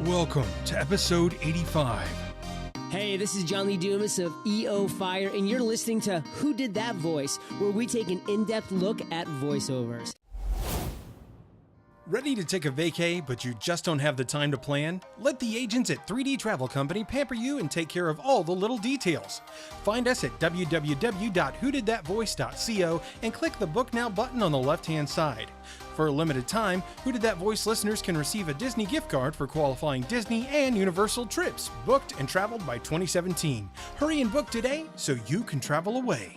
Welcome to episode 85. Hey, this is John Lee Dumas of EO Fire, and you're listening to Who Did That Voice, where we take an in-depth look at voiceovers. Ready to take a vacay, but you just don't have the time to plan? Let the agents at 3D Travel Company pamper you and take care of all the little details. Find us at www.whodidthatvoice.co and click the Book Now button on the left-hand side. For a limited time, Who Did That Voice listeners can receive a Disney gift card for qualifying Disney and Universal trips, booked and traveled by 2017. Hurry and book today so you can travel away.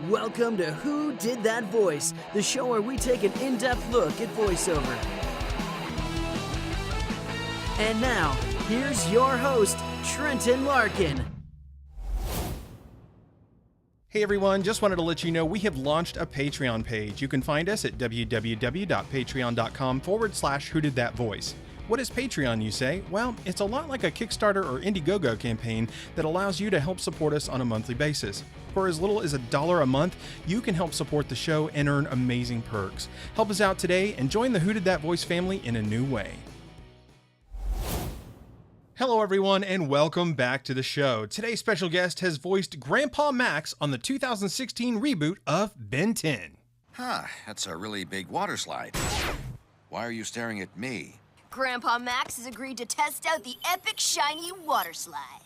Welcome to Who Did That Voice, the show where we take an in-depth look at voiceover. And now, here's your host, Trenton Larkin. Hey everyone, just wanted to let you know we have launched a Patreon page. You can find us at www.patreon.com/whodidthatvoice. What is Patreon, you say? Well, it's a lot like a Kickstarter or Indiegogo campaign that allows you to help support us on a monthly basis. For as little as $1 a month, you can help support the show and earn amazing perks. Help us out today and join the Who Did That Voice family in a new way. Hello everyone and welcome back to the show. Today's special guest has voiced Grandpa Max on the 2016 reboot of Ben 10. That's a really big water slide. Why are you staring at me? Grandpa Max has agreed to test out the epic shiny water slide.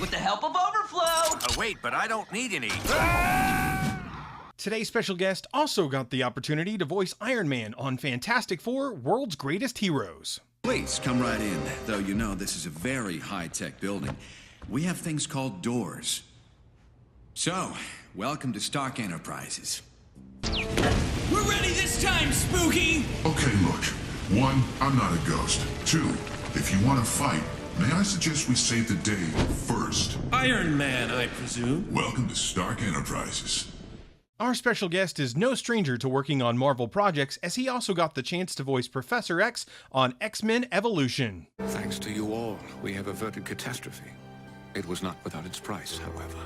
With the help of Overflow! Oh, wait, but I don't need any. Today's special guest also got the opportunity to voice Iron Man on Fantastic Four: World's Greatest Heroes. Please come right in, though you know this is a very high-tech building. We have things called doors. So, welcome to Stark Enterprises. We're ready this time, Spooky! Okay, look. 1, I'm not a ghost. 2, if you want to fight, may I suggest we save the day first? Iron Man, I presume. Welcome to Stark Enterprises. Our special guest is no stranger to working on Marvel projects, as he also got the chance to voice Professor X on X-Men Evolution. Thanks to you all, we have averted catastrophe. It was not without its price, however.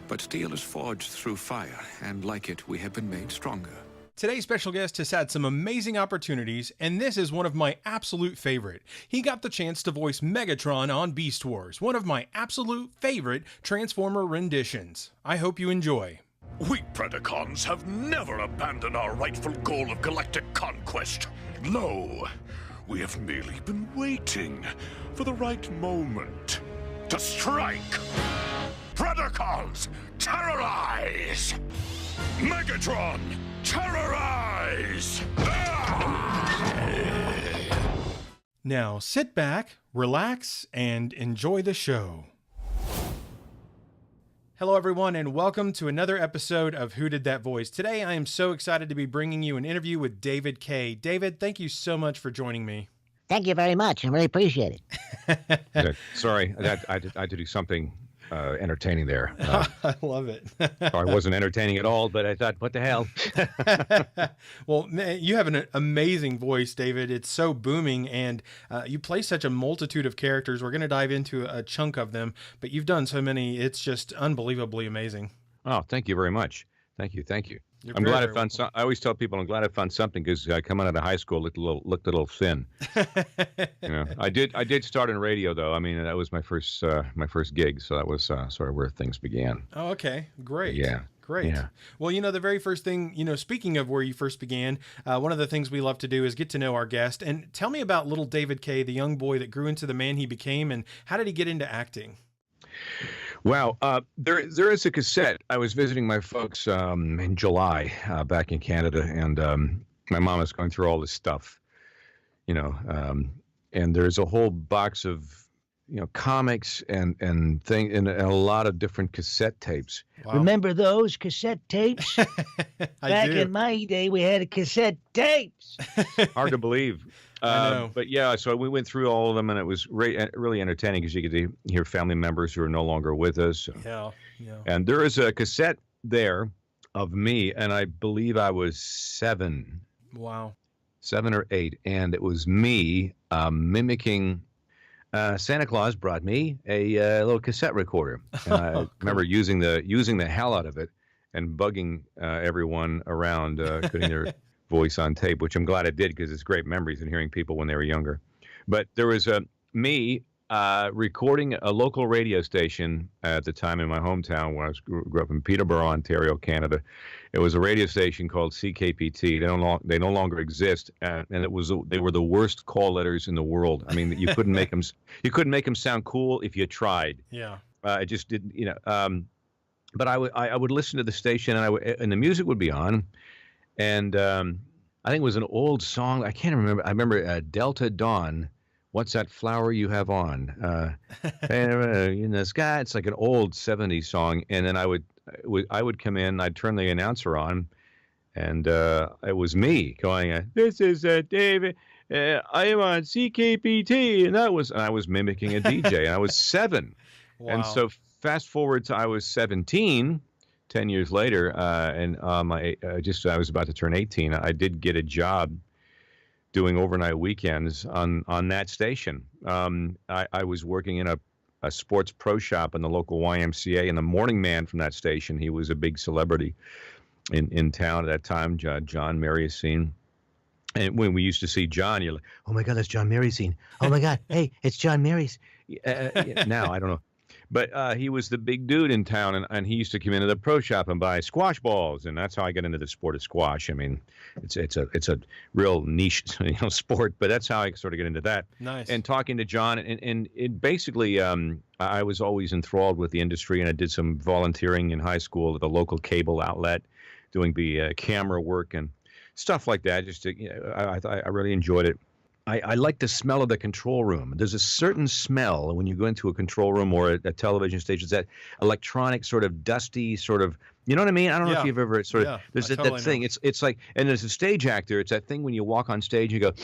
But steel is forged through fire, and like it, we have been made stronger. Today's special guest has had some amazing opportunities, and this is one of my absolute favorite. He got the chance to voice Megatron on Beast Wars, one of my absolute favorite Transformer renditions. I hope you enjoy. We Predacons have never abandoned our rightful goal of galactic conquest. No, we have merely been waiting for the right moment to strike. Predacons, terrorize! Megatron, terrorize! Now sit back, relax, and enjoy the show. Hello everyone and welcome to another episode of Who Did That Voice. Today I am so excited to be bringing you an interview with David Kaye. David, thank you so much for joining me. Thank you very much. I really appreciate it. Sorry, I had to do something entertaining there. I love it. I wasn't entertaining at all, but I thought, what the hell? Well, man, you have an amazing voice, David. It's so booming, and you play such a multitude of characters. We're going to dive into a chunk of them, but you've done so many. It's just unbelievably amazing. Oh, thank you very much. Thank you. You're I'm glad I found. welcome. I always tell people I'm glad I found something because coming out of high school looked a little thin. I did start in radio though. I mean, that was my first gig, so that was sort of where things began. Oh, okay, great. Yeah. Great. Yeah. Well, the very first thing, speaking of where you first began, one of the things we love to do is get to know our guest. And tell me about little David Kaye, the young boy that grew into the man he became, and how did he get into acting? Wow. There is a cassette. I was visiting my folks in July back in Canada, and my mom was going through all this stuff, and there's a whole box of comics and a lot of different cassette tapes. Wow. Remember those cassette tapes? Back in my day, we had cassette tapes. Hard to believe. I know. But yeah, so we went through all of them, and it was really entertaining because you get to hear family members who are no longer with us. Yeah. And there is a cassette there of me, and I believe I was 7. Wow. 7 or 8, and it was me mimicking. Santa Claus brought me a little cassette recorder, and I remember using the hell out of it and bugging everyone around, putting their voice on tape, which I'm glad I did because it's great memories and hearing people when they were younger. But there was me recording a local radio station at the time in my hometown when I grew up in Peterborough, Ontario, Canada. It was a radio station called CKPT. They no longer exist, and they were the worst call letters in the world. I mean, you couldn't make them sound cool if you tried. Yeah. It just didn't, But I would listen to the station, and the music would be on, and I think it was an old song. I can't remember. I remember Delta Dawn. What's that flower you have on? In the sky. It's like an old 70s song. And then I would come in, I'd turn the announcer on, and it was me going, "This is David. I am on CKPT." And I was mimicking a DJ, and I was 7. Wow. And so fast forward to I was 17, 10 years later, and I was about to turn 18. I did get a job doing overnight weekends on that station. I was working in a sports pro shop in the local YMCA, and the morning man from that station, he was a big celebrity in town at that time, John Mariusine. And when we used to see John, you're like, "Oh my God, that's John Mariusine. Oh my God, hey, it's John Marius." Now, I don't know. But he was the big dude in town, and he used to come into the pro shop and buy squash balls, and that's how I got into the sport of squash. I mean, it's a real niche sport, but that's how I sort of get into that. Nice. And talking to John, and it basically, I was always enthralled with the industry, and I did some volunteering in high school at the local cable outlet, doing the camera work and stuff like that. Just to, I really enjoyed it. I like the smell of the control room. There's a certain smell when you go into a control room or a television station. It's that electronic sort of dusty sort of, you know what I mean? I don't know if you've ever sort of, there's that thing. Know. It's like, and as a stage actor, it's that thing when you walk on stage, you go,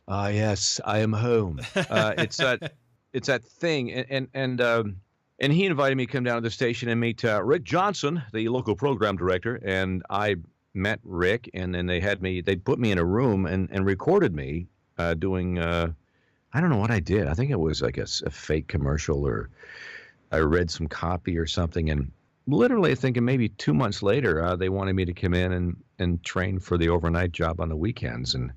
"Ah, yes, I am home." It's that thing. And he invited me to come down to the station and meet Rick Johnson, the local program director. And I met Rick, and then they put me in a room and recorded me. Doing, I don't know what I did. I think it was like a fake commercial, or I read some copy or something. And literally, I think maybe 2 months later, they wanted me to come in and train for the overnight job on the weekends. And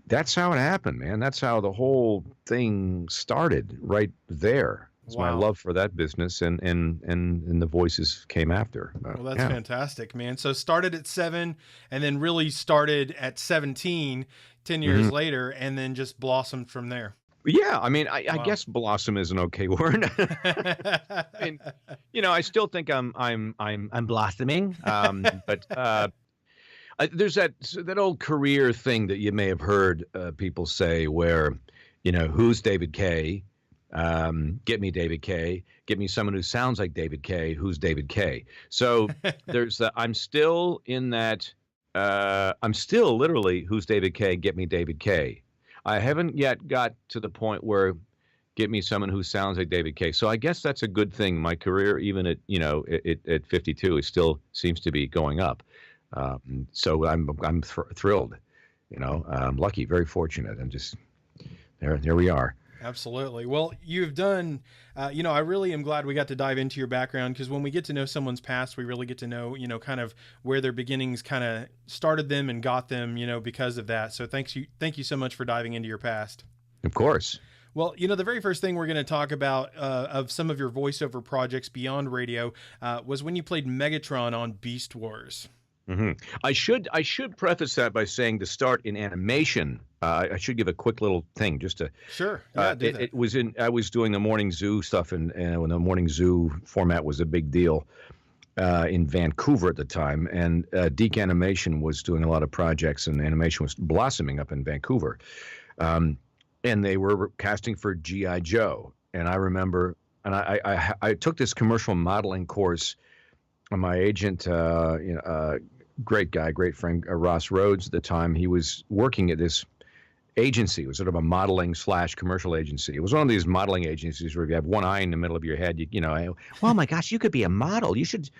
that's how it happened, man. That's how the whole thing started right there. It's my love for that business, and the voices came after. Well, that's fantastic, man. So started at 7, and then really started at 17, 10 years later, and then just blossomed from there. Yeah, I mean, I guess blossom is an okay word. I mean, I still think I'm blossoming, but there's that old career thing that you may have heard people say, where, who's David Kaye? Get me David Kaye. Get me someone who sounds like David Kaye. Who's David Kaye? So there's I'm still in that. I'm still literally, who's David Kaye? Get me David Kaye. I haven't yet got to the point where get me someone who sounds like David Kaye. So I guess that's a good thing. My career, even at at 52, it still seems to be going up. So I'm thrilled. I'm lucky, very fortunate, and just there we are. Absolutely. Well, you've done, I really am glad we got to dive into your background, because when we get to know someone's past, we really get to know, kind of where their beginnings kind of started them and got them, because of that. So thank you so much for diving into your past. Of course. Well, the very first thing we're going to talk about of some of your voiceover projects beyond radio was when you played Megatron on Beast Wars. Mm-hmm. I should preface that by saying, to start in animation, I should give a quick little thing just to. Sure. Yeah, I was doing the Morning Zoo stuff, and when the Morning Zoo format was a big deal in Vancouver at the time, and Deke Animation was doing a lot of projects, and animation was blossoming up in Vancouver, and they were casting for G.I. Joe, and I remember, and I took this commercial modeling course. And my agent, great guy, great friend, Ross Rhodes at the time, he was working at this agency. It was sort of a modeling / commercial agency. It was one of these modeling agencies where you have one eye in the middle of your head. Oh my gosh, you could be a model. You should,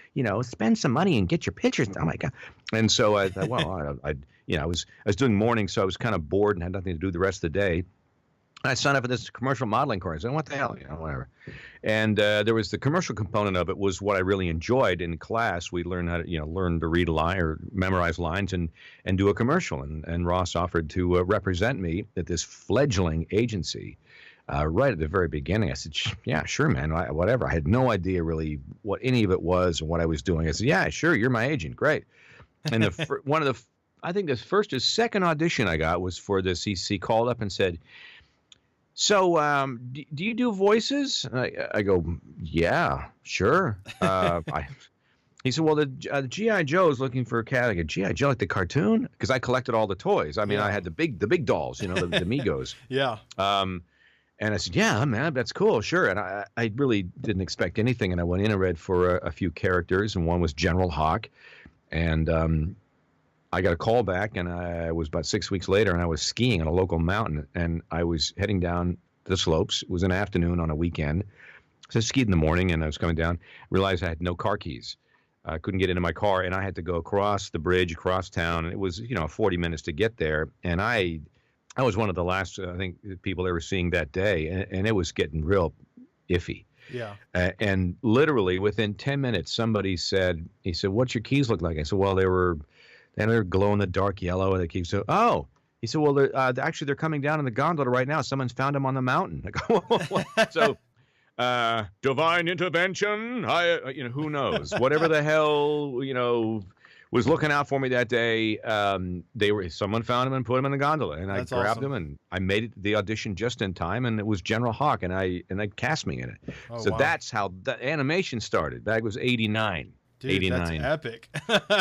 spend some money and get your pictures. Oh my God. And so I thought, well, I was doing morning, so I was kind of bored and had nothing to do the rest of the day. I signed up for this commercial modeling course. I said, what the hell, whatever. And there was the commercial component of it was what I really enjoyed in class. We learned how to, learn to read a line or memorize lines and do a commercial. And Ross offered to represent me at this fledgling agency right at the very beginning. I said, yeah, sure, man, whatever. I had no idea really what any of it was and what I was doing. I said, yeah, sure, you're my agent. Great. And I think the first or second audition I got was for this. He called up and said, so, do you do voices? I go, yeah, sure. He said, well, the G.I. Joe is looking for a cat. I go, G.I. Joe, like the cartoon? Because I collected all the toys. I mean, I had the big dolls, the Migos. Yeah. And I said, yeah, man, that's cool, sure. And I really didn't expect anything. And I went in and read for a few characters, and one was General Hawk. And I got a call back, and I was about 6 weeks later, and I was skiing on a local mountain, and I was heading down the slopes. It was an afternoon on a weekend. So I skied in the morning, and I was coming down, realized I had no car keys. I couldn't get into my car, and I had to go across the bridge, across town, and it was, 40 minutes to get there. And I was one of the last, I think, people they were seeing that day, and it was getting real iffy. Yeah. And literally within 10 minutes, somebody said, what's your keys look like? I said, well, they're glow in the dark yellow. And the keys. So, he said, well, they're coming down in the gondola right now. Someone's found them on the mountain. I go, so, divine intervention. Who knows? Whatever the hell, was looking out for me that day. Someone found him and put him in the gondola, and I grabbed him, and I made it the audition just in time, and it was General Hawk, and they cast me in it. Oh, so wow. That's how the animation started. That was 89. Dude, 89. That's epic.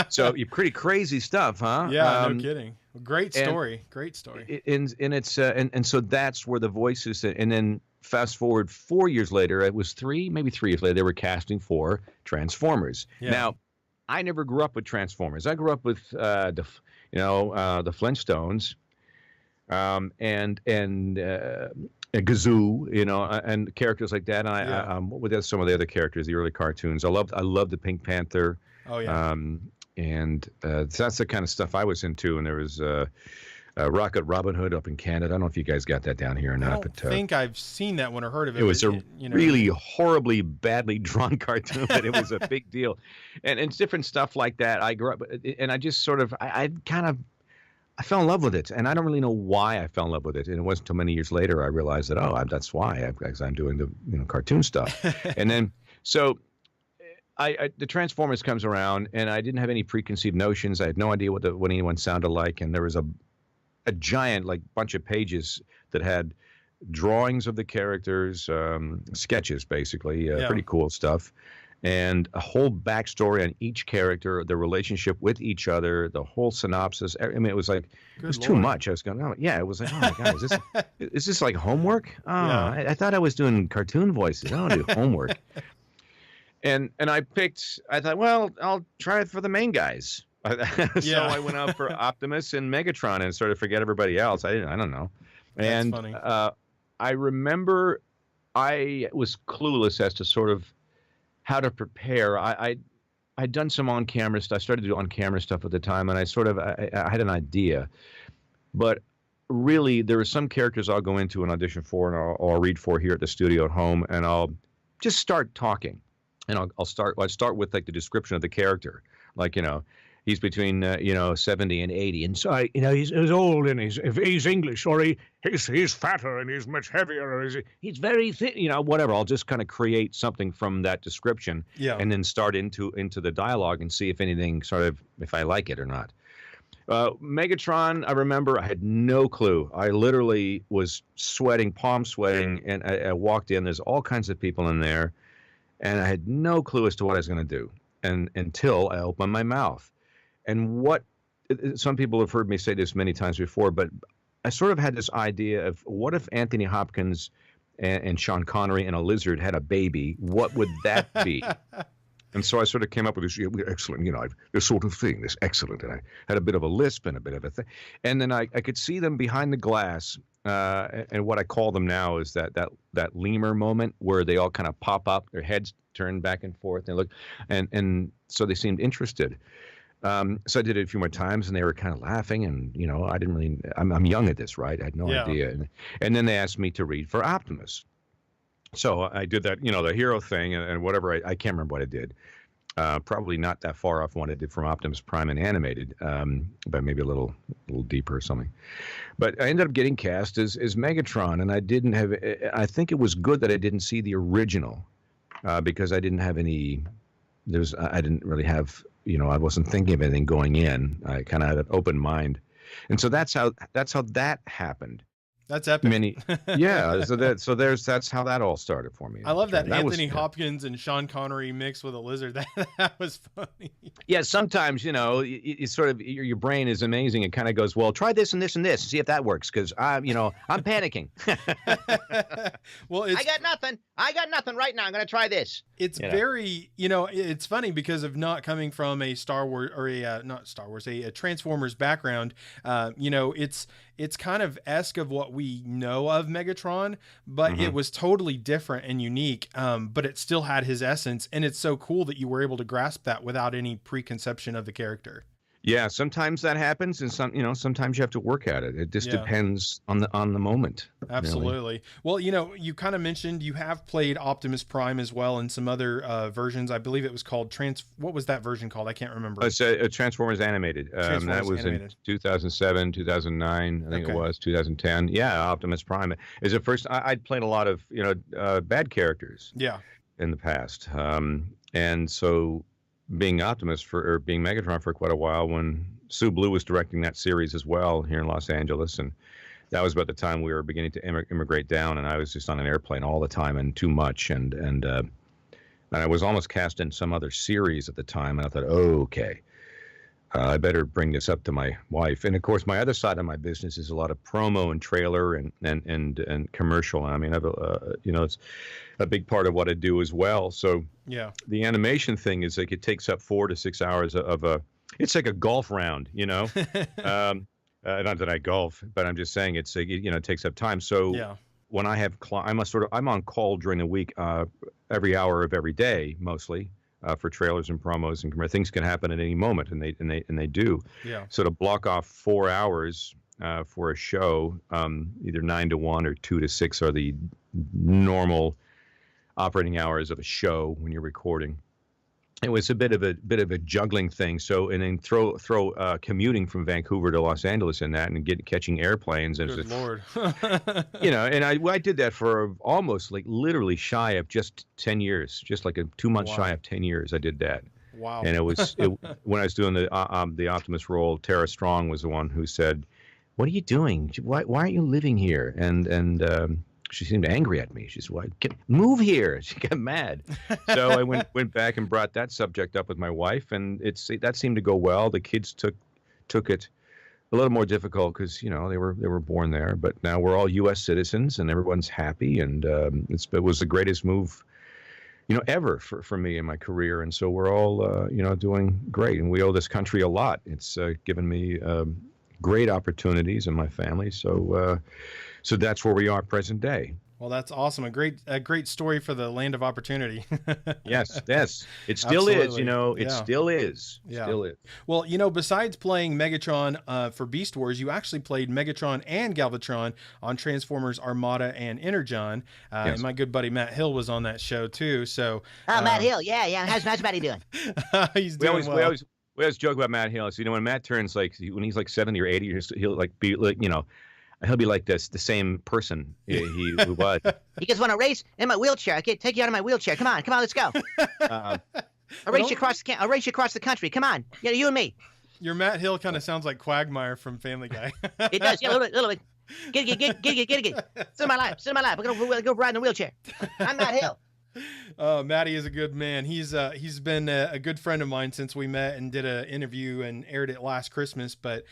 So pretty crazy stuff, huh? Yeah, no kidding. Great story. Great story. And it's and so that's where the voices. And then fast forward 4 years later, it was maybe 3 years later, they were casting for Transformers. Yeah. Now, I never grew up with Transformers. I grew up with the Flintstones, and Gazoo, and characters like that. And with some of the other characters, the early cartoons. I loved the Pink Panther. Oh yeah. And that's the kind of stuff I was into. And there was Rocket Robin Hood up in Canada. I don't know if you guys got that down here or not. I don't think I've seen that one or heard of it. It was a really horribly badly drawn cartoon, but it was a big deal. And it's different stuff like that. I grew up, and I just sort of, I fell in love with it, and I don't really know why I fell in love with it. And it wasn't until many years later I realized that that's why, because I'm doing the cartoon stuff. And then so the Transformers comes around, and I didn't have any preconceived notions. I had no idea what anyone sounded like, and there was a giant bunch of pages that had drawings of the characters, sketches basically, pretty cool stuff. And a whole backstory on each character, the relationship with each other, the whole synopsis. I mean, it was too much. I was going, it was like, oh my God, is this like homework? Oh, yeah. I thought I was doing cartoon voices. I don't do homework. And I thought, well, I'll try it for the main guys. So I went out for Optimus and Megatron and sort of forget everybody else. I don't know. And that's funny. I remember I was clueless as to sort of how to prepare. I'd done some on-camera stuff. I started to do on-camera stuff at the time, and I had an idea. But really, there are some characters I'll go into an audition for, and I'll read for here at the studio at home, and I'll just start talking. And I'll start with the description of the character, he's between 70 and 80, and so he's old and he's English, or he's fatter and he's much heavier, or he's very thin, whatever. I'll just kind of create something from that description, and then start into the dialogue and see if anything if I like it or not. Megatron, I remember I had no clue. I literally was sweating, palm sweating, and I walked in. There's all kinds of people in there, and I had no clue as to what I was going to do, and until I opened my mouth. And some people have heard me say this many times before, but I sort of had this idea of what if Anthony Hopkins and Sean Connery and a lizard had a baby? What would that be? And so I sort of came up with this excellent, this sort of thing, this excellent. And I had a bit of a lisp and a bit of a thing. And then I could see them behind the glass. And what I call them now is that lemur moment where they all kind of pop up, their heads turn back and forth. They look, and so they seemed interested. So I did it a few more times, and they were kind of laughing. And I didn't really. I'm young at this, right? I had no idea. And then they asked me to read for Optimus. So I did that, the hero thing and whatever. I can't remember what I did. Probably not that far off what I did from Optimus Prime and animated, but maybe a little deeper or something. But I ended up getting cast as Megatron, and I didn't have. I think it was good that I didn't see the original, because I didn't have any. I didn't really have. I wasn't thinking of anything going in. I kind of had an open mind, and so that's how that happened. That's epic. That's how that all started for me. I love that Anthony Hopkins and Sean Connery mixed with a lizard. That was funny. Yeah, sometimes it's sort of your brain is amazing. It kind of goes, well, try this and this and this, and see if that works, because I'm panicking. Well, I got nothing right now. I'm going to try this. It's very, it's funny because of not coming from a Star Wars or a Transformers background. It's kind of esque of what we know of Megatron, but it was totally different and unique. But it still had his essence, and it's so cool that you were able to grasp that without any preconception of the character. Yeah, sometimes that happens, and sometimes you have to work at it. It just depends on the moment. Absolutely. Really. Well, you kind of mentioned you have played Optimus Prime as well in some other versions. I believe it was called What was that version called? I can't remember. It's Transformers Animated. That was animated. In 2007, 2009. I think it was 2010. Yeah, Optimus Prime is the first. I'd played a lot of bad characters. Yeah. In the past, and so. Being being Megatron for quite a while when Sue Blue was directing that series as well here in Los Angeles. And that was about the time we were beginning to immigrate down. And I was just on an airplane all the time and too much. And I was almost cast in some other series at the time. And I thought, okay, I better bring this up to my wife. And of course, my other side of my business is a lot of promo and trailer and commercial. I mean, it's a big part of what I do as well. So the animation thing is like it takes up 4 to 6 hours it's like a golf round, not that I golf, but I'm just saying it takes up time. So when I have I'm on call during the week, every hour of every day, mostly. For trailers and promos and things can happen at any moment, and they do. Yeah. So to block off 4 hours for a show, either 9 to 1 or 2 to 6 are the normal operating hours of a show when you're recording. It was a bit of a juggling thing. So and then throw commuting from Vancouver to Los Angeles in that and catching airplanes. And Good Lord. And I did that for almost like literally shy of just 10 years, just like 2 months shy of 10 years. I did that. Wow. And it was when I was doing the Optimus role, Tara Strong was the one who said, "What are you doing? Why aren't you living here?" And she seemed angry at me. She said, move here. She got mad. So I went back and brought that subject up with my wife, and that seemed to go well. The kids took it a little more difficult because they were born there, but now we're all U.S. citizens and everyone's happy, and it was the greatest move ever for me in my career, and so we're all doing great, and we owe this country a lot. It's given me great opportunities in my family, so that's where we are present day. Well, that's awesome. A great story for the land of opportunity. Yes. It still is, it still is. Yeah. Still is. Well, besides playing Megatron for Beast Wars, you actually played Megatron and Galvatron on Transformers Armada and Energon. And my good buddy Matt Hill was on that show too. So Matt Hill, yeah. How's Matty doing? He's doing well. We always joke about Matt Hill. So, when Matt turns when he's like 70 or 80, he'll be like, he'll be like the same person he was. You guys want to race in my wheelchair? I can take you out of my wheelchair. Come on, let's go. I'll race you across the country. Come on, you and me. Your Matt Hill kind of sounds like Quagmire from Family Guy. It does, a little bit. Get it. Sit in my lap. We're gonna go ride in the wheelchair. I'm Matt Hill. Matty is a good man. He's been a good friend of mine since we met and did an interview and aired it last Christmas. But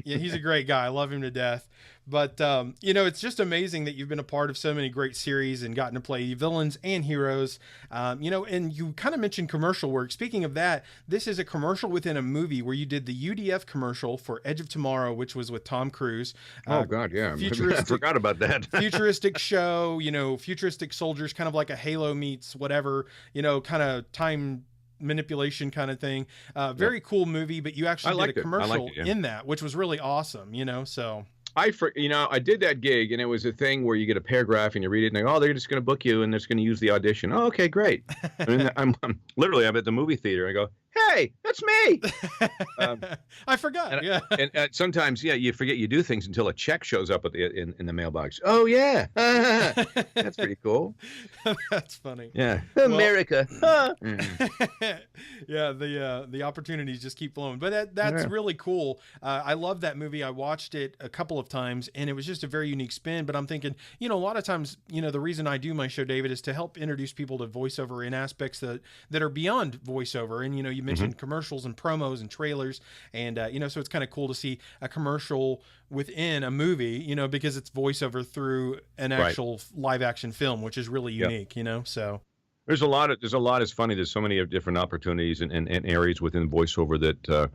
he's a great guy. I love him to death. But, it's just amazing that you've been a part of so many great series and gotten to play villains and heroes. And you kind of mentioned commercial work. Speaking of that, this is a commercial within a movie where you did the UDF commercial for Edge of Tomorrow, which was with Tom Cruise. Oh, God, yeah. I forgot about that. Futuristic show, futuristic soldiers, kind of like a Halo meets whatever, kind of time manipulation kind of thing. Very cool movie, but you actually did a commercial in that, which was really awesome, so. I did that gig, and it was a thing where you get a paragraph and you read it, and they go, they're just going to book you, and they're just going to use the audition. Oh, okay, great. And I'm at the movie theater, and I go, hey, that's me. I forgot. And sometimes, you forget you do things until a check shows up in the mailbox. Oh, yeah. That's pretty cool. That's funny. Yeah. America. Yeah, the opportunities just keep flowing. But that's really cool. I love that movie. I watched it a couple of times, and it was just a very unique spin. But I'm thinking, a lot of times, the reason I do my show, David, is to help introduce people to voiceover in aspects that are beyond voiceover. And, you mentioned commercials and promos and trailers. And, so it's kind of cool to see a commercial within a movie, because it's voiceover through an actual live action film, which is really unique, so. There's a lot is funny. There's so many different opportunities and areas within voiceover that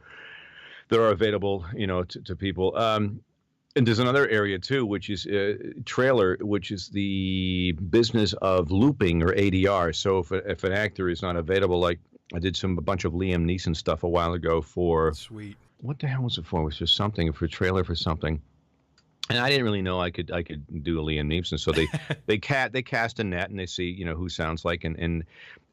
are available, to people. And there's another area too, which is trailer, which is the business of looping or ADR. So if an actor is not available, like I did a bunch of Liam Neeson stuff a while ago for. Sweet. What the hell was it for? It was just something for a trailer for something. And I didn't really know I could do a Liam Neeson, so they cast a net and they see who sounds like, and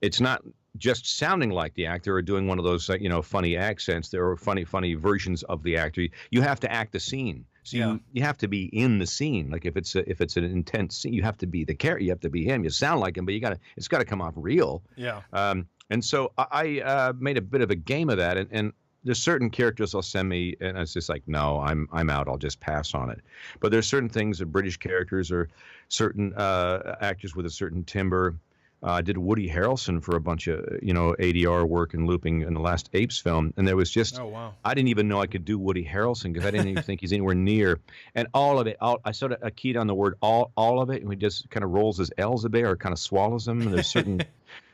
it's not just sounding like the actor or doing one of those funny accents. There are funny versions of the actor. You have to act the scene, so you have to be in the scene. Like if it's an intense scene, you have to be the character. You have to be him. You sound like him, but it's got to come off real. Yeah. And so I made a bit of a game of that, and there's certain characters they'll send me, and it's just like, no, I'm out. I'll just pass on it. But there's certain things, British characters or certain actors with a certain timbre. I did Woody Harrelson for a bunch of ADR work and looping in the last Apes film, and there was just I didn't even know I could do Woody Harrelson because I didn't even think he's anywhere near. And all of it, I sort of keyed on the word all of it, and he just kind of rolls his L's a bit or kind of swallows them. And there's certain.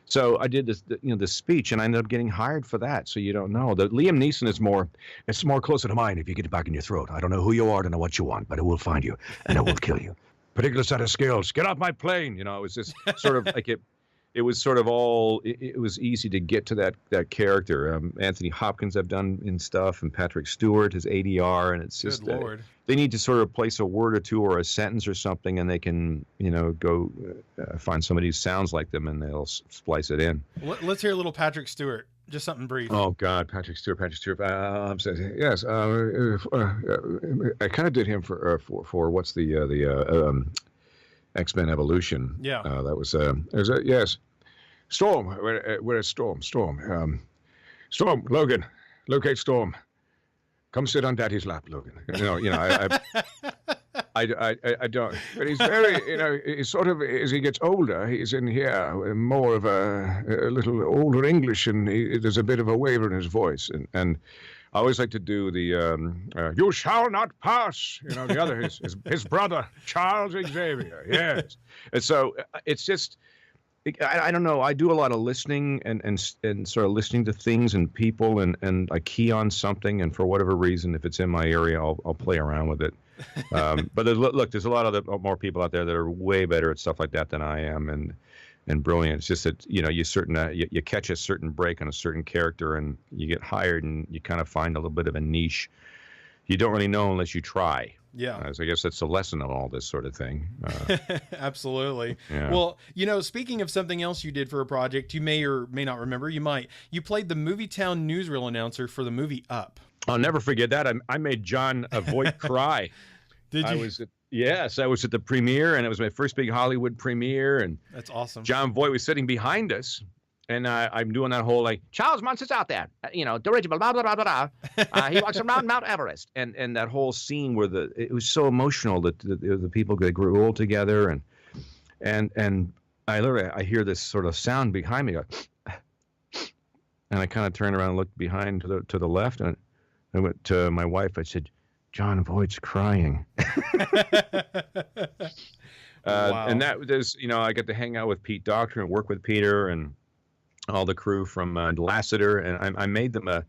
So I did this speech, and I ended up getting hired for that. So you don't know. The Liam Neeson it's more closer to mine if you get it back in your throat. I don't know who you are, I don't know what you want, but it will find you, and it will kill you. Particular set of skills. Get off my plane. It was just sort of like it was sort of all, it was easy to get to that character. Anthony Hopkins I've done in stuff, and Patrick Stewart, his ADR, and it's just, they need to sort of place a word or two or a sentence or something, and they can, go find somebody who sounds like them, and they'll splice it in. Let's hear a little Patrick Stewart. Just something brief. Oh God, Patrick Stewart. Yes, I kind of did him for what's the X-Men Evolution. Yeah. That was yes. Storm. Where is Storm? Storm. Logan. Locate Storm. Come sit on Daddy's lap, Logan. I don't. But he's very, he's sort of, as he gets older, he's in here more of a little older English, and there's a bit of a waver in his voice. And I always like to do the, you shall not pass, the other, his brother, Charles Xavier. Yes. And so it's just, I don't know. I do a lot of listening and sort of listening to things and people, and I key on something, and for whatever reason, if it's in my area, I'll play around with it. But there's a lot of more people out there that are way better at stuff like that than I am, and brilliant. It's just that you catch a certain break on a certain character, and you get hired, and you kind of find a little bit of a niche. You don't really know unless you try. Yeah. So I guess that's the lesson of all this sort of thing. Absolutely. Yeah. Well, speaking of something else you did for a project, you may or may not remember, you played the Movietown newsreel announcer for the movie Up. I'll never forget that. I made John Voight cry. Did you? I was at the premiere, and it was my first big Hollywood premiere. And that's awesome. John Voight was sitting behind us. And I'm doing that whole, Charles Munson's out there, dirigible, blah, blah, blah, blah, blah. He walks around Mount Everest. And that whole scene where it was so emotional that the people grew old together. And I hear this sort of sound behind me. And I kind of turned around and looked behind to the left. And I went to my wife. I said, John Voight's crying. Wow. And that was, I got to hang out with Pete Docter and work with Peter and all the crew from Lassiter, and I made them a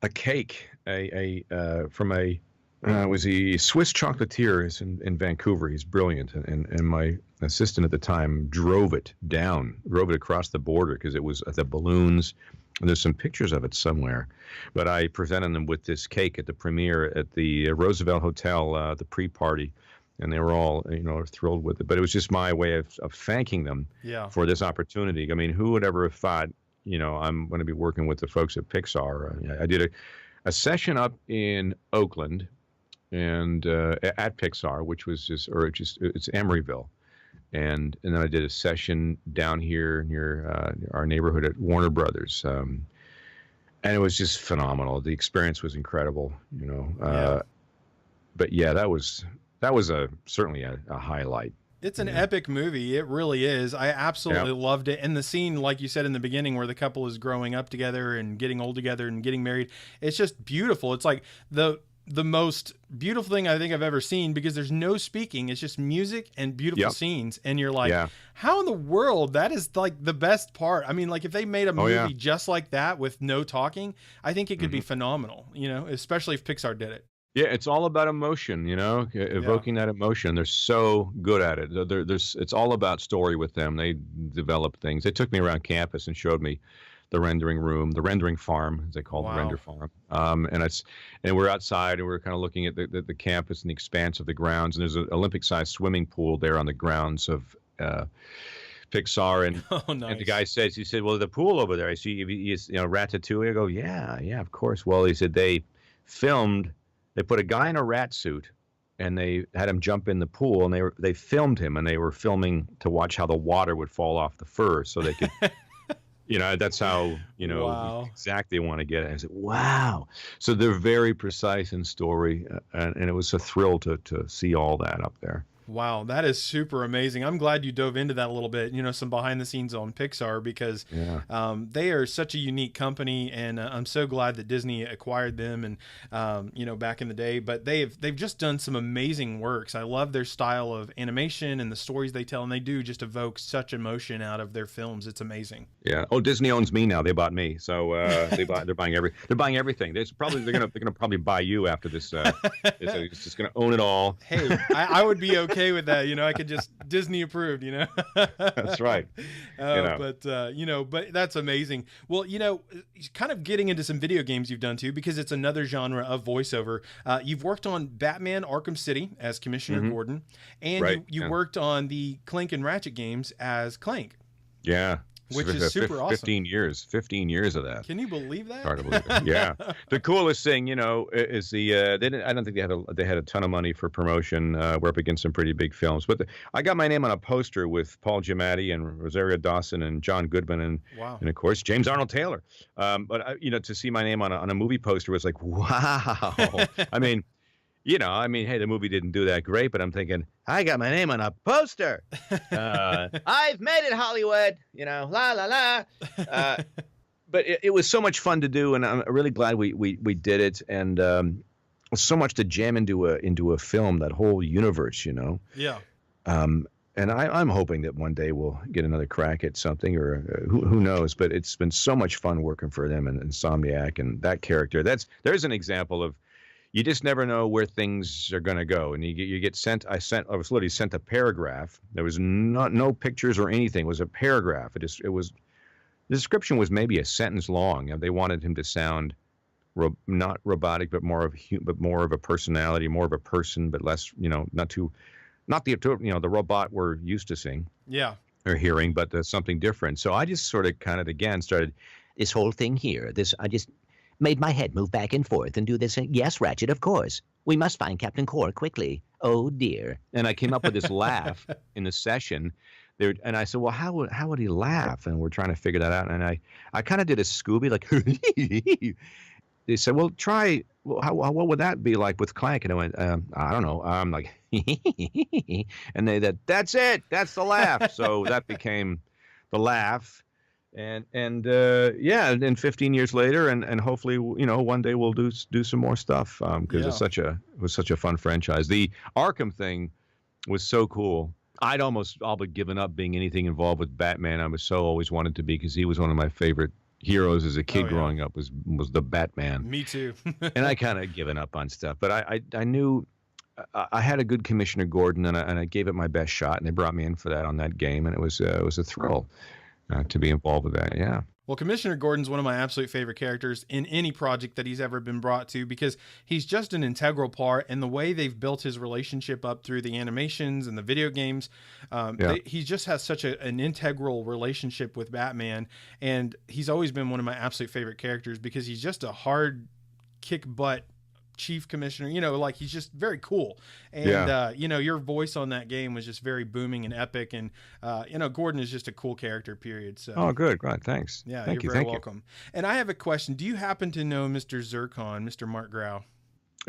cake, from a was a Swiss chocolatier. He's in Vancouver. He's brilliant, and my assistant at the time drove it across the border because it was the balloons. And there's some pictures of it somewhere, but I presented them with this cake at the premiere at the Roosevelt Hotel, the pre-party, and they were all thrilled with it. But it was just my way of thanking them for this opportunity. I mean, who would ever have thought I'm going to be working with the folks at Pixar? I did a session up in Oakland and at Pixar, which was it's Emeryville. And then I did a session down here near our neighborhood at Warner Brothers. And it was just phenomenal. The experience was incredible, But yeah, that was certainly a highlight. It's an epic movie. It really is. I absolutely loved it. And the scene, like you said in the beginning, where the couple is growing up together and getting old together and getting married, it's just beautiful. It's like the most beautiful thing I think I've ever seen, because there's no speaking. It's just music and beautiful scenes. And you're like, how in the world? That is like the best part. I mean, like if they made a movie just like that with no talking, I think it could be phenomenal, especially if Pixar did it. Yeah, it's all about emotion, evoking that emotion. They're so good at it. It's all about story with them. They develop things. They took me around campus and showed me the rendering room, the rendering farm, as they call the render farm. And we're outside and we're kind of looking at the campus and the expanse of the grounds. And there's an Olympic-sized swimming pool there on the grounds of Pixar. And, nice. And the guy said, well, the pool over there, I see, Ratatouille. I go, yeah, of course. Well, he said they put a guy in a rat suit and they had him jump in the pool, and they filmed him, and they were filming to watch how the water would fall off the fur so they could that's how, exactly they want to get it. I said, wow. So they're very precise in story, and it was a thrill to see all that up there. Wow, that is super amazing. I'm glad you dove into that a little bit, some behind the scenes on Pixar, because they are such a unique company, and I'm so glad that Disney acquired them and, back in the day. But they've just done some amazing works. I love their style of animation and the stories they tell, and they do just evoke such emotion out of their films. It's amazing. Yeah. Oh, Disney owns me now. They bought me, so they're buying everything. They're gonna probably buy you after this. It's just gonna own it all. Hey, I would be okay with that, I could just Disney approved, That's right. But that's amazing. Well, kind of getting into some video games you've done too, because it's another genre of voiceover. You've worked on Batman Arkham City as Commissioner Gordon, and you worked on the Clank and Ratchet games as Clank. Yeah. Which is super awesome. 15 years of that. Can you believe that? Hard to believe it. Yeah. The coolest thing, is I don't think they had a ton of money for promotion. We're up against some pretty big films, but I got my name on a poster with Paul Giamatti and Rosario Dawson and John Goodman and of course James Arnold Taylor. But to see my name on a movie poster was like, wow. I mean, hey, the movie didn't do that great, but I'm thinking, I got my name on a poster. I've made it, Hollywood. La la la. But it was so much fun to do, and I'm really glad we did it. And so much to jam into a film, that whole universe, Yeah. And I'm hoping that one day we'll get another crack at something, or who knows. But it's been so much fun working for them and Insomniac and that character. There's an example of. You just never know where things are going to go, and you get sent. I was literally sent a paragraph. There was no pictures or anything. It was a paragraph. It was the description was maybe a sentence long, and they wanted him to sound not robotic, but more of a personality, more of a person, but less, not the robot we're used to seeing, or hearing, but something different. So I just sort of kind of again started this whole thing here. I just made my head move back and forth and do this. Yes, Ratchet, of course. We must find Captain Core quickly. Oh, dear. And I came up with this laugh in the session. And I said, well, how would he laugh? And we're trying to figure that out. And I kind of did a Scooby, like, they said, well, try, what would that be like with Clank? And I went, I don't know. I'm like, and that's it. That's the laugh. So that became the laugh. And yeah, and 15 years later, and hopefully, one day we'll do some more stuff, because it was such a fun franchise. The Arkham thing was so cool. I'd almost all but given up being anything involved with Batman. I was so always wanted to be, because he was one of my favorite heroes as a kid growing up, was the Batman. Me too. And I kind of given up on stuff, but I knew I had a good Commissioner Gordon, and I gave it my best shot, and they brought me in for that on that game, and it was a thrill to be involved with that. Yeah. Well, Commissioner Gordon's one of my absolute favorite characters in any project that he's ever been brought to, because he's just an integral part, and the way they've built his relationship up through the animations and the video games, he just has such an integral relationship with Batman, and he's always been one of my absolute favorite characters because he's just a hard kick butt chief commissioner, like he's just very cool. And, your voice on that game was just very booming and epic. And, Gordon is just a cool character, period. So. Oh, good. Right. Thanks. Yeah. You're very welcome. And I have a question. Do you happen to know Mr. Zircon, Mr. Mark Grau?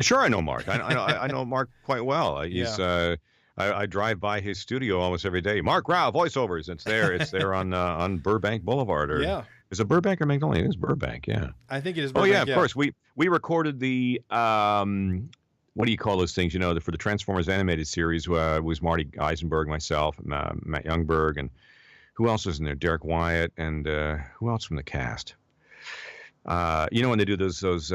Sure. I know Mark. I know Mark quite well. He's, I drive by his studio almost every day. Mark Grau, voiceovers. It's there on Burbank Boulevard. Is it Burbank or Magnolia? It is Burbank, yeah. I think it is Burbank. Oh, yeah, of course. We recorded the, what do you call those things? For the Transformers animated series, was Marty Eisenberg, myself, Matt Youngberg, and who else was in there? Derek Wyatt, and who else from the cast? When they do those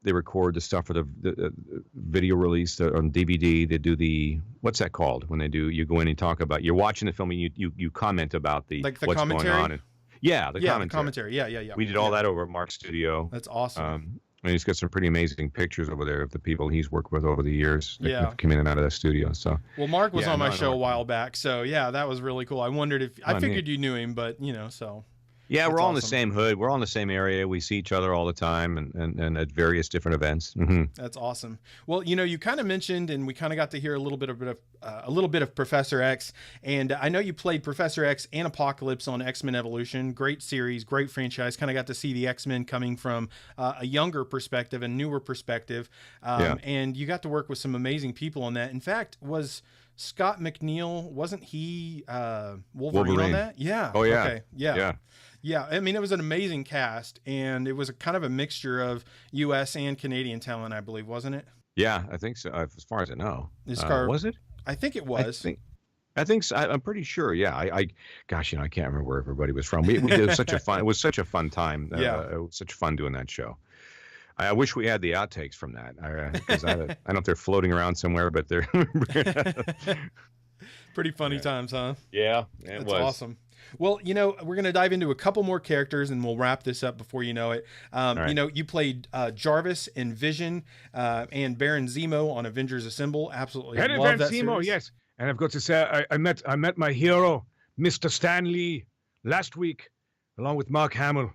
they record the stuff for the video release on DVD. They do what's that called? When you go in and talk about, you're watching the film and you comment about what's commentary? Going on. The commentary. Yeah. We did all that over at Mark's studio. That's awesome. And he's got some pretty amazing pictures over there of the people he's worked with over the years that have come in and out of that studio. So. Well, Mark was on my show a while back, so yeah, that was really cool. I wondered I figured you knew him, but so. Yeah, we're all in the same hood. We're all in the same area. We see each other all the time, and at various different events. Mm-hmm. That's awesome. Well, you kind of mentioned, and we kind of got to hear a little bit of Professor X, and I know you played Professor X and Apocalypse on X-Men Evolution. Great series, great franchise. Kind of got to see the X-Men coming from a younger perspective, a newer perspective, and you got to work with some amazing people on that. In fact, was Scott McNeil, wasn't he Wolverine on that? Yeah. Oh yeah. Okay. Yeah. Yeah, I mean, it was an amazing cast, and it was kind of a mixture of U.S. and Canadian talent, I believe, wasn't it? Yeah, I think so, as far as I know. Was it? I think it was. I think so. I'm pretty sure, yeah. Gosh, I can't remember where everybody was from. We did it was such a fun time. It was such fun doing that show. I wish we had the outtakes from that, because I don't know if they're floating around somewhere, but they're... Pretty funny times, huh? Yeah, it was. That's awesome. Well, we're going to dive into a couple more characters, and we'll wrap this up before you know it. Right. You played Jarvis and Vision and Baron Zemo on Avengers Assemble. Absolutely love that Zemo, series. Yes. And I've got to say, I met my hero, Mr. Stan Lee, last week, along with Mark Hamill.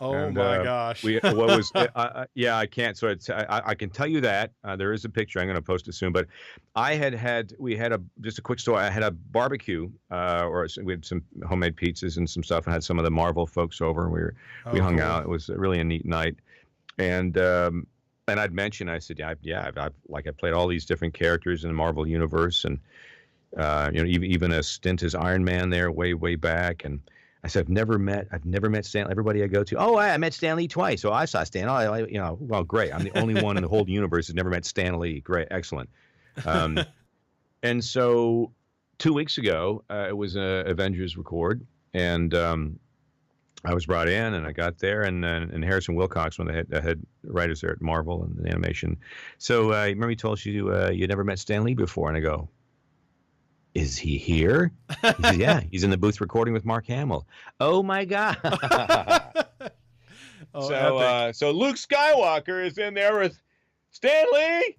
Oh my gosh! I can't. So I can tell you that there is a picture. I'm going to post it soon. But we had just a quick story. I had a barbecue, we had some homemade pizzas and some stuff, and had some of the Marvel folks over. And we hung out. It was really a neat night. And I'd mentioned, I said, I've played all these different characters in the Marvel universe, and even a stint as Iron Man there way back. And I said, I've never met Stan. Everybody I go to, I met Stan Lee twice. So I saw Stan. Well, great. I'm the only one in the whole universe who's never met Stan Lee. Great, excellent. And so 2 weeks ago, it was an Avengers record, and I was brought in, and I got there, and Harrison Wilcox, one of the head writers there at Marvel and the animation. So remember he told you you never met Stan Lee before, and I go, is he here? He said, yeah, he's in the booth recording with Mark Hamill. Oh my God. So Luke Skywalker is in there with Stan Lee.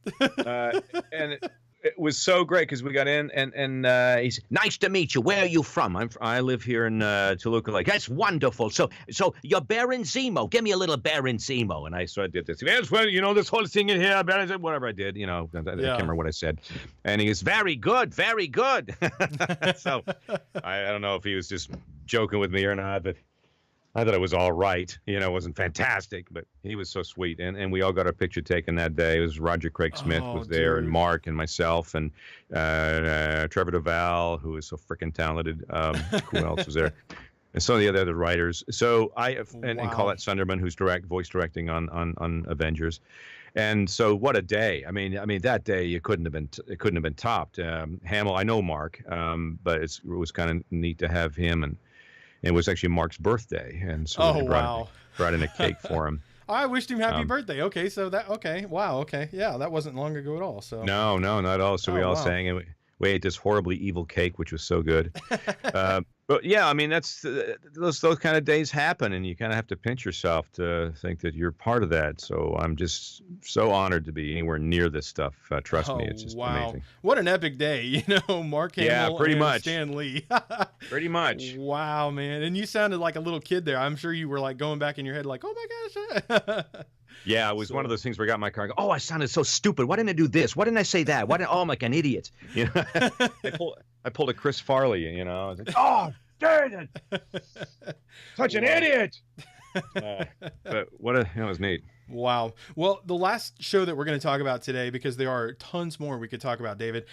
And it was so great because we got in and he said, nice to meet you. Where are you from? I live here in Toluca Lake. That's wonderful. So you're Baron Zemo. Give me a little Baron Zemo. And I sort of did this. Yes, well, this whole thing in here, Baron, whatever I did, I can't remember what I said. And he goes, very good, very good. So I don't know if he was just joking with me or not, but I thought it was all right. It wasn't fantastic, but he was so sweet. And we all got our picture taken that day. It was Roger Craig Smith was there, and Mark and myself, and Trevor Duvall, who is so freaking talented. Who else was there? and some of the other writers. So and Colette Sunderman, who's voice directing on Avengers. And so what a day. I mean that day it couldn't have been topped. Hamill, I know Mark, but it was kind of neat to have him, and it was actually Mark's birthday, and so they brought in a cake for him. I wished him happy birthday. Okay, so wow, okay. Yeah, that wasn't long ago at all. So No, not at all. So we all sang, and we ate this horribly evil cake, which was so good. But yeah, I mean, that's those kind of days happen, and you kind of have to pinch yourself to think that you're part of that. So I'm just so honored to be anywhere near this stuff. Trust me, it's just amazing. What an epic day, Mark Hamill pretty and much. Stan Lee. Pretty much. Wow, man. And you sounded like a little kid there. I'm sure you were like going back in your head like, oh my gosh. Yeah, it was one of those things where I got in my car and go, oh, I sounded so stupid. Why didn't I do this? Why didn't I say that? Oh, I'm like an idiot. I pulled a Chris Farley, I was like, oh, darn it. Such an idiot. But that was neat. Wow. Well, the last show that we're going to talk about today, because there are tons more we could talk about, David,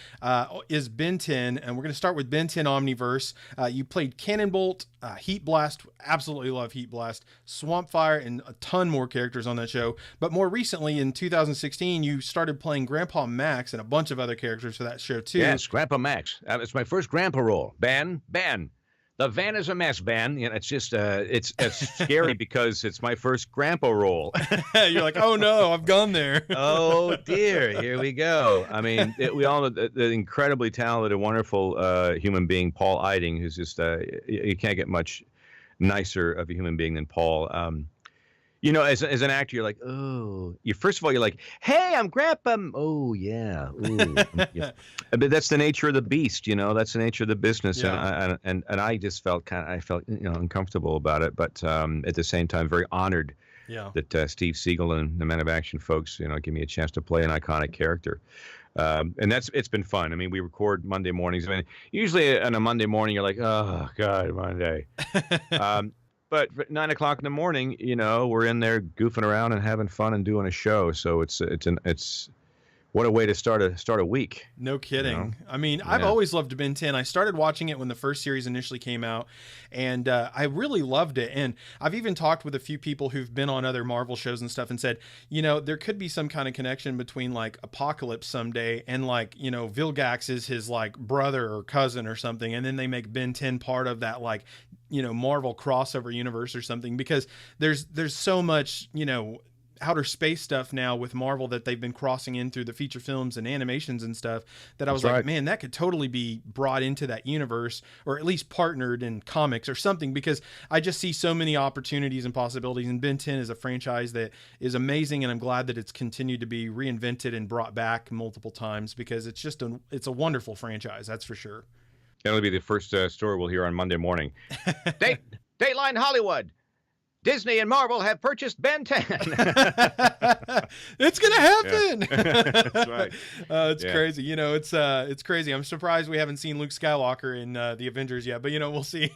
is Ben 10. And we're going to start with Ben 10 Omniverse. You played Cannonbolt, Heat Blast. Absolutely love Heat Blast. Swampfire, and a ton more characters on that show. But more recently, in 2016, you started playing Grandpa Max and a bunch of other characters for that show, too. Yes, Grandpa Max. It's my first Grandpa role. Ben. The van is a mess, Ben. It's just, it's Scary because it's my first grandpa role. You're like, oh no, I've gone there. Oh dear, here we go. I mean, we all know the incredibly talented and wonderful human being, Paul Eiding, who's just, you can't get much nicer of a human being than Paul. As an actor, you're like, oh, first of all, you're like, hey, I'm Grandpa. Oh, yeah. Ooh. Yeah. But that's the nature of the beast, that's the nature of the business. Yeah. And I just felt uncomfortable about it. But at the same time, very honored that Steve Siegel and the Men of Action folks, give me a chance to play an iconic character. And it's been fun. I mean, we record Monday mornings. I mean, usually on a Monday morning, you're like, oh, God, Monday. But at 9 o'clock in the morning, we're in there goofing around and having fun and doing a show. So it's what a way to start a week. No kidding. I mean, I've always loved Ben 10. I started watching it when the first series initially came out, and I really loved it. And I've even talked with a few people who've been on other Marvel shows and stuff and said, there could be some kind of connection between like Apocalypse someday and like, Vilgax is his like brother or cousin or something. And then they make Ben 10 part of that like, Marvel crossover universe or something, because there's so much, outer space stuff now with Marvel that they've been crossing in through the feature films and animations and stuff that I was like, man, that could totally be brought into that universe, or at least partnered in comics or something, because I just see so many opportunities and possibilities. And Ben 10 is a franchise that is amazing, and I'm glad that it's continued to be reinvented and brought back multiple times, because it's just it's a wonderful franchise. That's for sure. That'll be the first story we'll hear on Monday morning. Dateline Hollywood. Disney and Marvel have purchased Ben 10. It's gonna happen. Yeah. That's right. It's crazy. It's crazy. I'm surprised we haven't seen Luke Skywalker in the Avengers yet, but we'll see.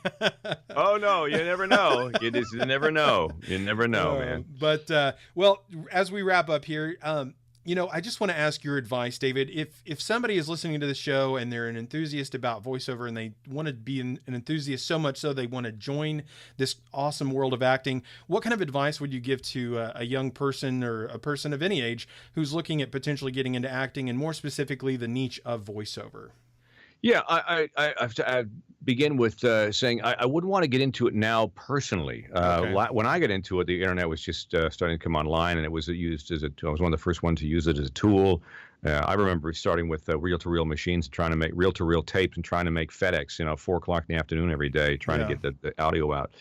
Oh no, you never know. You never know. You never know, man. But well, as we wrap up here, I just want to ask your advice, David. If somebody is listening to the show and they're an enthusiast about voiceover and they want to be an enthusiast so much so they want to join this awesome world of acting, what kind of advice would you give to a young person or a person of any age who's looking at potentially getting into acting, and more specifically the niche of voiceover? Yeah, I begin with saying I wouldn't want to get into it now personally. When I got into it, the internet was just starting to come online, and it was used as I was one of the first ones to use it as a tool. I remember starting with reel-to-reel machines, trying to make reel-to-reel tapes and trying to make FedEx, 4 o'clock in the afternoon every day, trying to get the audio out.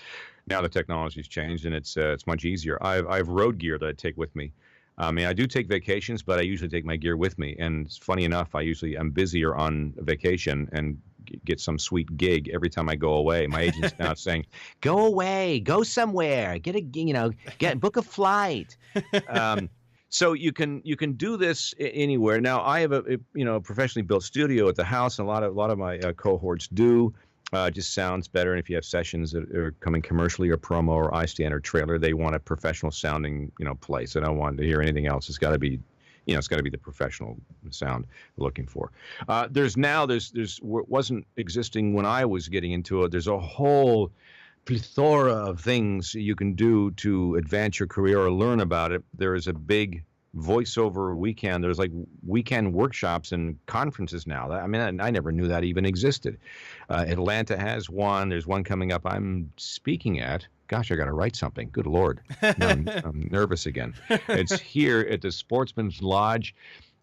Now the technology's changed, and it's much easier. I have road gear that I take with me. I mean, I do take vacations, but I usually take my gear with me. And it's funny enough, I'm busier on vacation and get some sweet gig every time I go away. My agent's now saying, "Go away, go somewhere, book a flight." So you can do this anywhere. Now I have a professionally built studio at the house, and a lot of my cohorts do. Just sounds better. And if you have sessions that are coming commercially or promo or iStand or trailer, they want a professional sounding, place. They don't want to hear anything else. It's got to be, it's got to be the professional sound we're looking for. There's wasn't existing when I was getting into it. There's a whole plethora of things you can do to advance your career or learn about it. There is a big voiceover weekend. There's like weekend workshops and conferences now. I mean, I never knew that even existed. Atlanta has one. There's one coming up I'm speaking at. Gosh, I got to write something. Good Lord. I'm nervous again. It's here at the Sportsman's Lodge.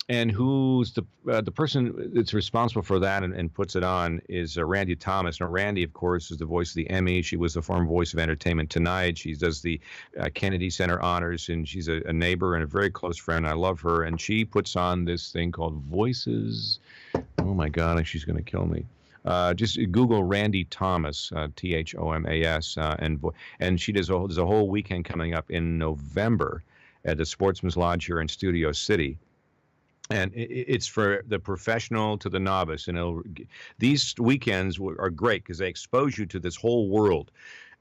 And who's the person that's responsible for that and puts it on is Randy Thomas. Now, Randy, of course, is the voice of the Emmy. She was the former voice of Entertainment Tonight. She does the Kennedy Center honors, and she's a neighbor and a very close friend. I love her. And she puts on this thing called Voices. Oh, my God, she's going to kill me. Just Google Randy Thomas, Thomas, and she does there's a whole weekend coming up in November at the Sportsman's Lodge here in Studio City. And it's for the professional to the novice. And these weekends are great because they expose you to this whole world.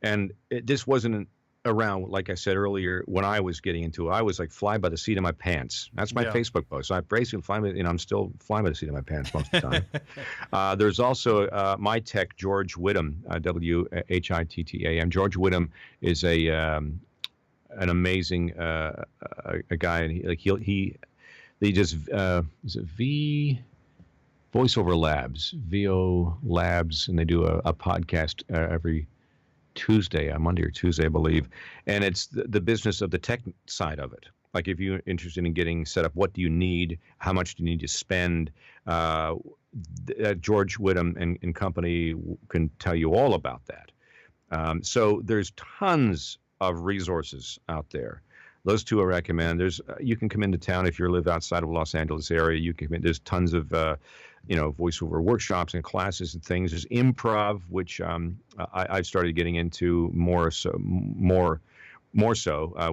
And this wasn't around, like I said earlier, when I was getting into it. I was like fly by the seat of my pants. That's my Facebook post. So I basically I'm still flying by the seat of my pants most of the time. There's also my tech, George Whittam, Whittam. George Whittam is an amazing a guy. And he just is it Voiceover Labs, VO Labs, and they do a podcast every Tuesday, Monday or Tuesday, I believe. And it's the business of the tech side of it. Like if you're interested in getting set up, what do you need? How much do you need to spend? George Whittam and company can tell you all about that. So there's tons of resources out there. Those two I recommend. You can come into town if you live outside of Los Angeles area. You can. There's tons of voiceover workshops and classes and things. There's improv, which I've started getting into more so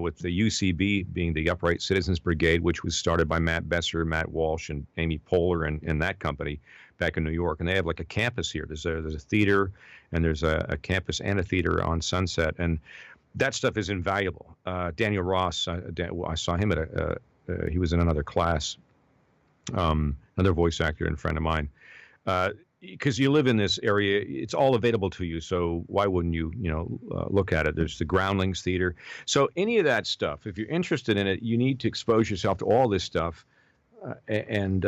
with the UCB being the Upright Citizens Brigade, which was started by Matt Besser, Matt Walsh, and Amy Poehler and that company back in New York. And they have like a campus here. There's a theater, and there's a campus and a theater on Sunset. And that stuff is invaluable. Daniel Ross, I saw him he was in another class, another voice actor and friend of mine. Because you live in this area, it's all available to you. So why wouldn't you, look at it? There's the Groundlings Theater. So any of that stuff, if you're interested in it, you need to expose yourself to all this stuff. And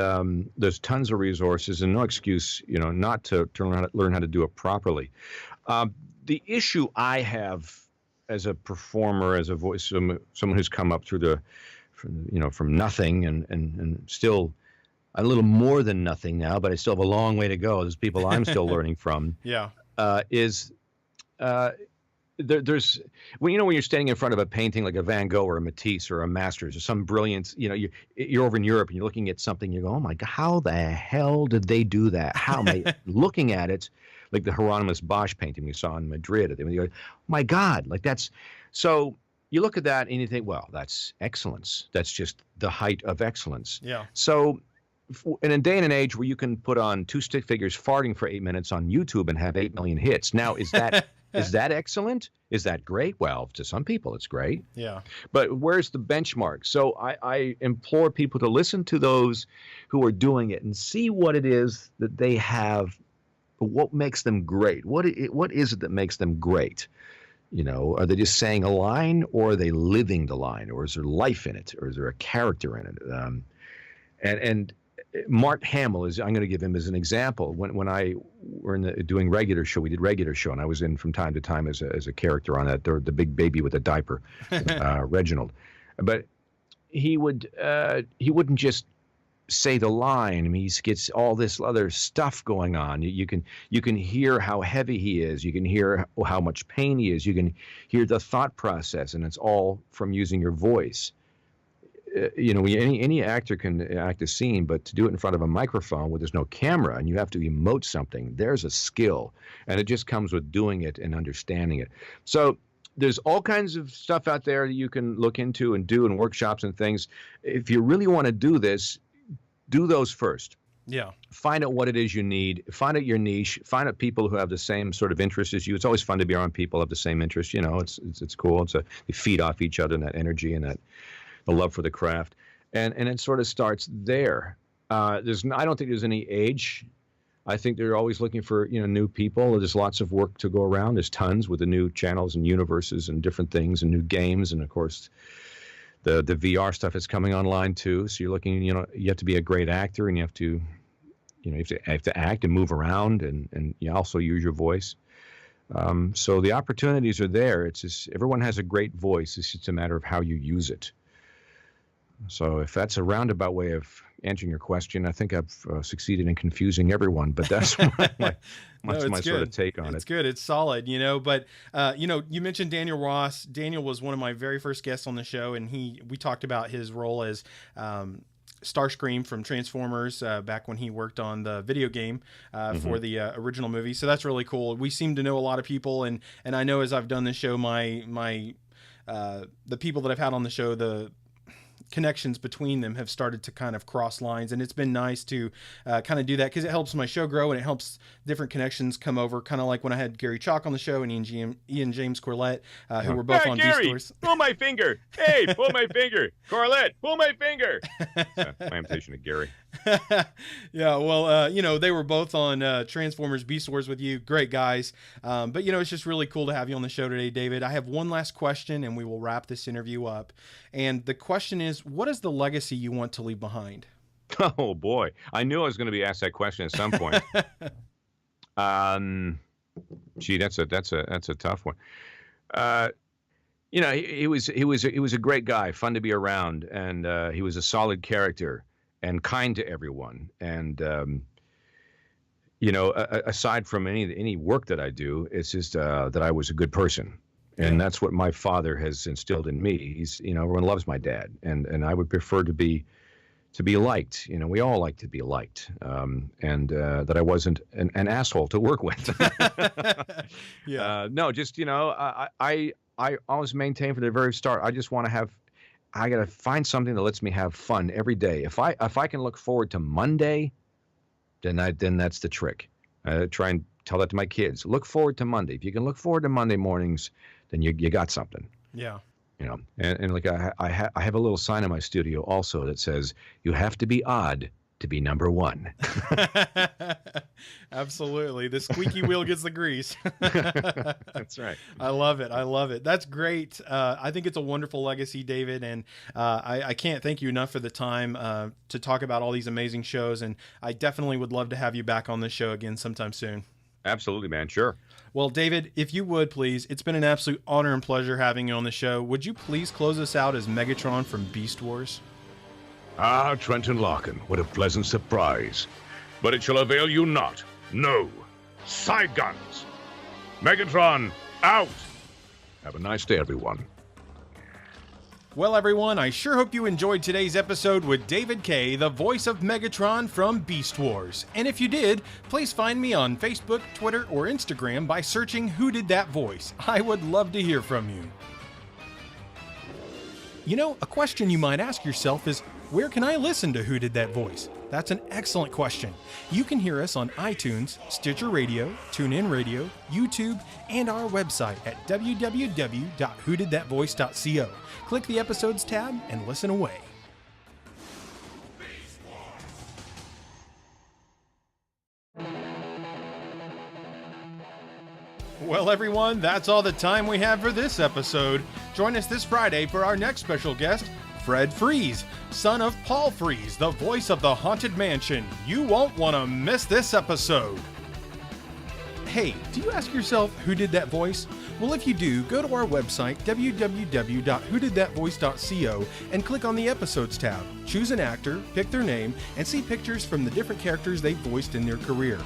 there's tons of resources and no excuse, not to learn how to do it properly. The issue I have as a performer, as a voice, someone who's come up from nothing and still a little more than nothing now, but I still have a long way to go. There's people I'm still learning from. Yeah. There's when you're standing in front of a painting like a Van Gogh or a Matisse or a Masters or some brilliant, you're over in Europe and you're looking at something, you go, oh my God, how the hell did they do that? How am I looking at it? Like the Hieronymus Bosch painting we saw in Madrid. You go, oh my God, so you look at that and you think, well, that's excellence. That's just the height of excellence. Yeah. So in a day and an age where you can put on two stick figures farting for 8 minutes on YouTube and have 8 million hits. Now, is that excellent? Is that great? Well, to some people, it's great. Yeah. But where's the benchmark? So I implore people to listen to those who are doing it and see what it is that they have, what makes them great. What is it that makes them great? Are they just saying a line, or are they living the line, or is there life in it, or is there a character in it? And Mark Hamill I'm going to give him as an example. When I were doing regular show, we did regular show, and I was in from time to time as a character on that, the big baby with the diaper, Reginald. But he wouldn't just say the line. I mean, he gets all this other stuff going on. You can hear how heavy he is. You can hear how much pain he is. You can hear the thought process, and it's all from using your voice. Any actor can act a scene, but to do it in front of a microphone where there's no camera and you have to emote something, there's a skill, and it just comes with doing it and understanding it. So there's all kinds of stuff out there that you can look into and do, and workshops and things. If you really want to do this, do those first. Yeah. Find out what it is you need. Find out your niche. Find out people who have the same sort of interest as you. It's always fun to be around people who have the same interest. It's cool. They feed off each other, and that energy and that the love for the craft, and it sort of starts there. I don't think there's any age I think they're always looking for, new people. There's lots of work to go around. There's tons with the new channels and universes and different things and new games. And of course, the VR stuff is coming online too. So you're looking, you have to be a great actor, and you have to act and move around, and you also use your voice. So the opportunities are there. It's just everyone has a great voice. It's just a matter of how you use it. So if that's a roundabout way of answering your question, I think I've succeeded in confusing everyone. But that's my sort of take on it. It's good. It's solid, But you mentioned Daniel Ross. Daniel was one of my very first guests on the show, and we talked about his role as Starscream from Transformers back when he worked on the video game for the original movie. So that's really cool. We seem to know a lot of people, and I know as I've done this show, the people that I've had on the show, the connections between them have started to kind of cross lines, and it's been nice to kind of do that because it helps my show grow and it helps different connections come over, kind of like when I had Gary Chalk on the show and Ian James Corlett, who were both on Gary, Beast Wars. Pull my finger. Hey, pull my finger. Corlett, pull my finger. My imitation of Gary. Yeah, well, they were both on Transformers Beast Wars with you. Great guys. But, it's just really cool to have you on the show today, David. I have one last question, and we will wrap this interview up. And the question is, what is the legacy you want to leave behind? Oh, boy. I knew I was going to be asked that question at some point. Gee, that's a tough one. He was a great guy, fun to be around, and he was a solid character and kind to everyone. And aside from any work that I do, it's just that I was a good person, and that's what my father has instilled in me. He's, everyone loves my dad, and I would prefer to be liked. We all like to be liked, and that I wasn't an asshole to work with. Yeah. No, just I always maintain from the very start. I got to find something that lets me have fun every day. If I can look forward to Monday, then that's the trick. I try and tell that to my kids. Look forward to Monday. If you can look forward to Monday mornings, then you got something. Yeah. And like I have a little sign in my studio also that says, "You have to be odd to be number one." Absolutely. The squeaky wheel gets the grease. That's right. I love it. That's great. I think it's a wonderful legacy, David. And I can't thank you enough for the time to talk about all these amazing shows. And I definitely would love to have you back on this show again sometime soon. Absolutely, man. Sure. Well, David, if you would, please, it's been an absolute honor and pleasure having you on the show. Would you please close us out as Megatron from Beast Wars? Ah, Trenton Larkin, what a pleasant surprise. But it shall avail you not. No. Side guns. Megatron, out. Have a nice day, everyone. Well, everyone, I sure hope you enjoyed today's episode with David Kaye, the voice of Megatron from Beast Wars. And if you did, please find me on Facebook, Twitter, or Instagram by searching Who Did That Voice. I would love to hear from you. A question you might ask yourself is, where can I listen to Who Did That Voice? That's an excellent question. You can hear us on iTunes, Stitcher Radio, TuneIn Radio, YouTube, and our website at www.whodidthatvoice.co. Click the Episodes tab and listen away. Well, everyone, that's all the time we have for this episode. Join us this Friday for our next special guest, Fred Freeze, son of Paul Freeze, the voice of the Haunted Mansion. You won't want to miss this episode. Hey, do you ask yourself who did that voice? Well, if you do, go to our website, www.whodidthatvoice.co, and click on the Episodes tab. Choose an actor, pick their name, and see pictures from the different characters they've voiced in their career.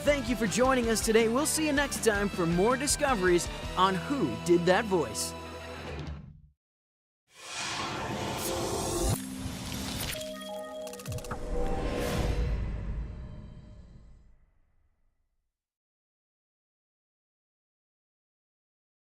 Thank you for joining us today. We'll see you next time for more discoveries on Who Did That Voice.